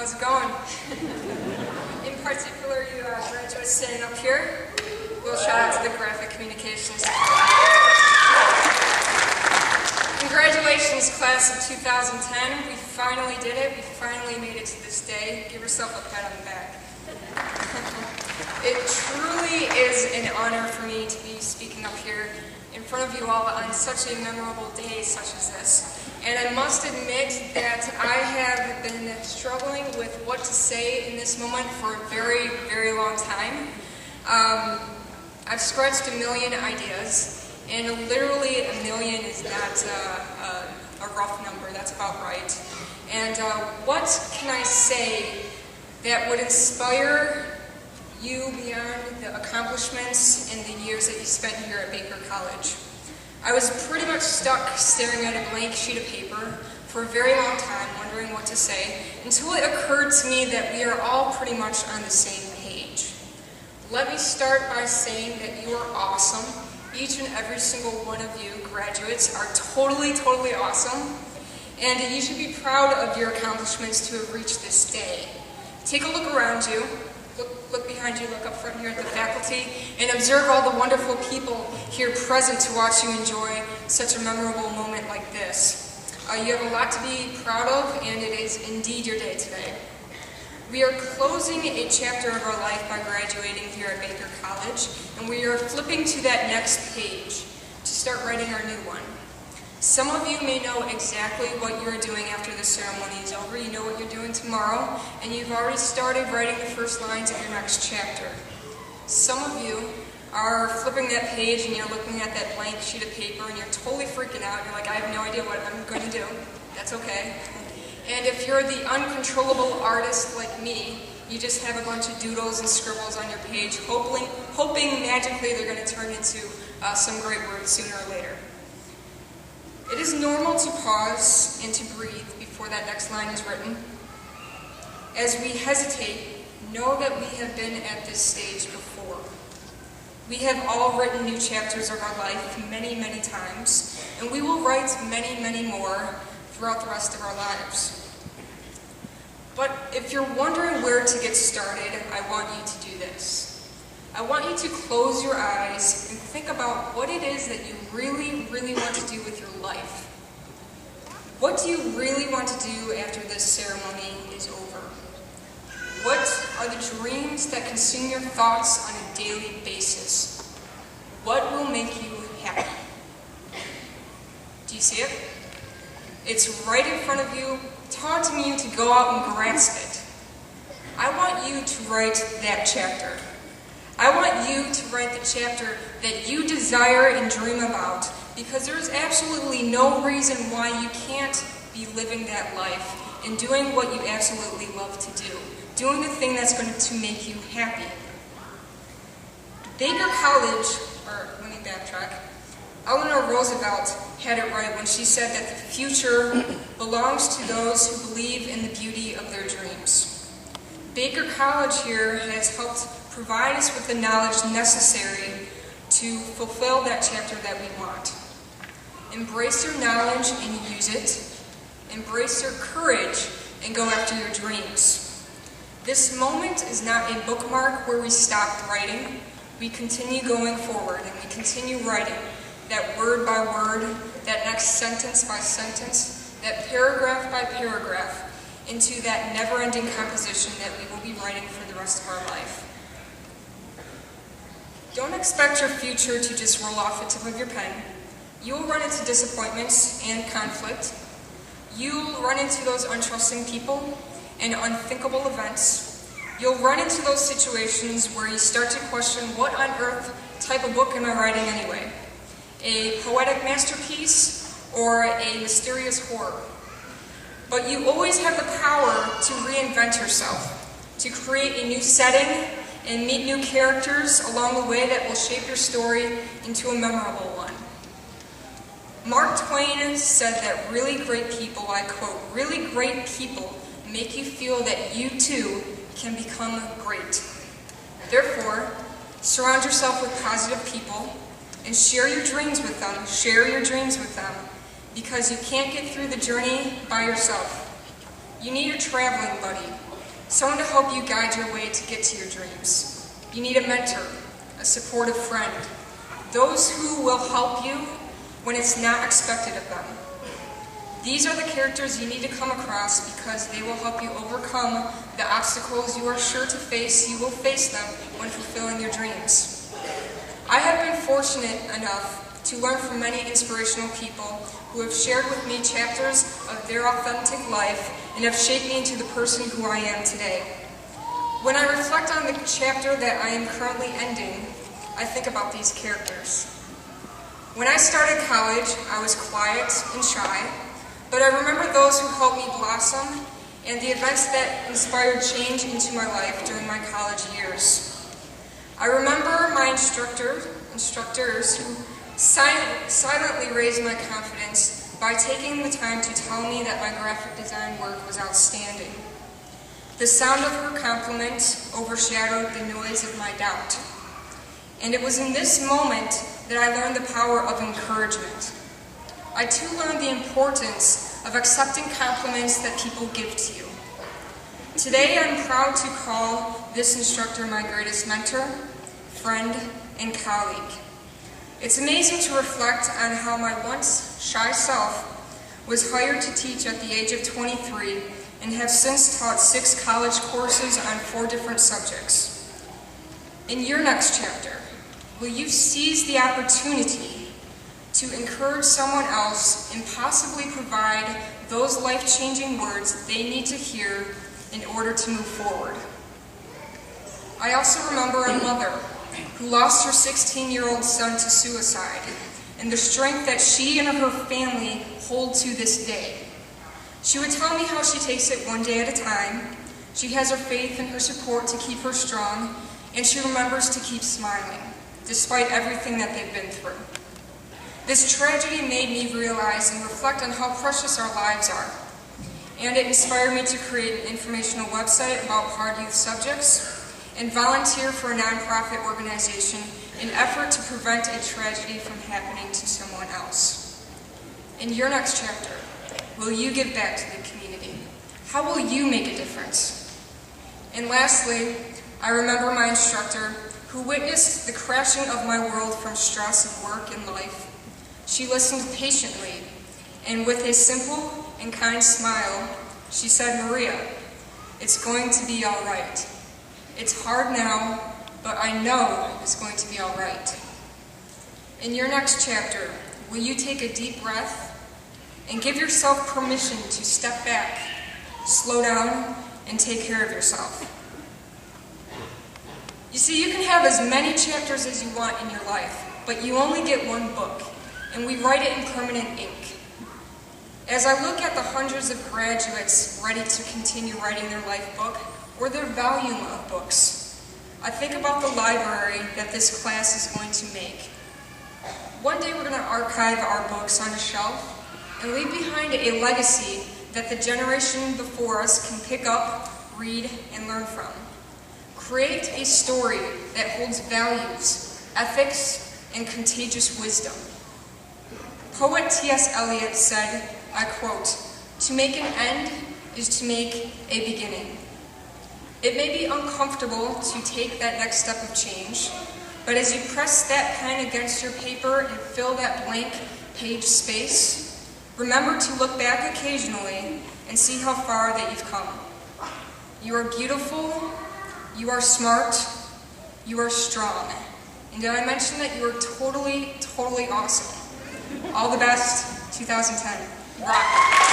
How's it going? In particular, you graduates standing up here. A little shout out to the graphic communications. Congratulations, class of 2010. We finally did it. We finally made it to this day. Give yourself a pat on the back. It truly is an honor for me to be speaking up here in front of you all on such a memorable day such as this. And I must admit that I have been struggling with what to say in this moment for a very, very long time. I've scratched a million ideas, and literally a million is not a rough number, that's about right. And what can I say that would inspire you beyond the accomplishments and the years that you spent here at Baker College? I was pretty much stuck staring at a blank sheet of paper for a very long time, wondering what to say, until it occurred to me that we are all pretty much on the same page. Let me start by saying that you are awesome. Each and every single one of you graduates are totally, totally awesome, and you should be proud of your accomplishments to have reached this day. Take a look around you. Look behind you, look up front here at the faculty, and observe all the wonderful people here present to watch you enjoy such a memorable moment like this. You have a lot to be proud of, and it is indeed your day today. We are closing a chapter of our life by graduating here at Baker College, and we are flipping to that next page to start writing our new one. Some of you may know exactly what you're doing after the ceremony is over. You know what you're doing tomorrow, and you've already started writing the first lines of your next chapter. Some of you are flipping that page and you're looking at that blank sheet of paper and you're totally freaking out. You're like, I have no idea what I'm going to do. That's okay. And if you're the uncontrollable artist like me, you just have a bunch of doodles and scribbles on your page, hoping magically they're going to turn into some great words sooner or later. It is normal to pause and to breathe before that next line is written. As we hesitate, know that we have been at this stage before. We have all written new chapters of our life many, many times, and we will write many, many more throughout the rest of our lives. But if you're wondering where to get started, I want you to do this. I want you to close your eyes and think about what it is that you really, really want to do with your life. What do you really want to do after this ceremony is over? What are the dreams that consume your thoughts on a daily basis? What will make you happy? Do you see it? It's right in front of you, taunting you to go out and grasp it. I want you to write that chapter. I want you to write the chapter that you desire and dream about, because there is absolutely no reason why you can't be living that life and doing what you absolutely love to do, doing the thing that's going to make you happy. Baker College, or let me backtrack, Eleanor Roosevelt had it right when she said that the future belongs to those who believe in the beauty of their dreams. Baker College here has helped provide us with the knowledge necessary to fulfill that chapter that we want. Embrace your knowledge and use it. Embrace your courage and go after your dreams. This moment is not a bookmark where we stopped writing. We continue going forward and we continue writing that word by word, that next sentence by sentence, that paragraph by paragraph, into that never-ending composition that we will be writing for the rest of our life. Don't expect your future to just roll off the tip of your pen. You will run into disappointments and conflict. You'll run into those untrusting people and unthinkable events. You'll run into those situations where you start to question, what on earth type of book am I writing anyway? A poetic masterpiece or a mysterious horror? But you always have the power to reinvent yourself, to create a new setting and meet new characters along the way that will shape your story into a memorable one. Mark Twain said that really great people, I quote, really great people make you feel that you too can become great. Therefore, surround yourself with positive people and share your dreams with them. Share your dreams with them, because you can't get through the journey by yourself. You need a traveling buddy. someone to help you guide your way to get to your dreams. You need a mentor, a supportive friend, those who will help you when it's not expected of them. These are the characters you need to come across because they will help you overcome the obstacles you are sure to face. You will face them when fulfilling your dreams. I have been fortunate enough to learn from many inspirational people who have shared with me chapters of their authentic life and have shaped me into the person who I am today. When I reflect on the chapter that I am currently ending, I think about these characters. When I started college, I was quiet and shy, but I remember those who helped me blossom and the events that inspired change into my life during my college years. I remember my instructors who silently raised my confidence by taking the time to tell me that my graphic design work was outstanding. The sound of her compliment overshadowed the noise of my doubt. And it was in this moment that I learned the power of encouragement. I too learned the importance of accepting compliments that people give to you. Today I'm proud to call this instructor my greatest mentor, friend, and colleague. It's amazing to reflect on how my once shy self was hired to teach at the age of 23 and have since taught 6 college courses on 4 different subjects. In your next chapter, will you seize the opportunity to encourage someone else and possibly provide those life-changing words they need to hear in order to move forward? I also remember a mother who lost her 16-year-old son to suicide and the strength that she and her family hold to this day. She would tell me how she takes it one day at a time, she has her faith and her support to keep her strong, and she remembers to keep smiling, despite everything that they've been through. This tragedy made me realize and reflect on how precious our lives are, and it inspired me to create an informational website about hard youth subjects and volunteer for a nonprofit organization in an effort to prevent a tragedy from happening to someone else. In your next chapter, will you give back to the community? How will you make a difference? And lastly, I remember my instructor who witnessed the crashing of my world from stress of work and life. She listened patiently, and with a simple and kind smile, she said, "Maria, it's going to be all right. It's hard now, but I know it's going to be all right." In your next chapter, will you take a deep breath and give yourself permission to step back, slow down, and take care of yourself? You see, you can have as many chapters as you want in your life, but you only get one book, and we write it in permanent ink. As I look at the hundreds of graduates ready to continue writing their life book, or their volume of books, I think about the library that this class is going to make. One day we're going to archive our books on a shelf and leave behind a legacy that the generation before us can pick up, read, and learn from. Create a story that holds values, ethics, and contagious wisdom. Poet T.S. Eliot said, I quote, "To make an end is to make a beginning." It may be uncomfortable to take that next step of change, but as you press that pen against your paper and fill that blank page space, remember to look back occasionally and see how far that you've come. You are beautiful, you are smart, you are strong, and did I mention that you are totally awesome? All the best, 2010. Rock.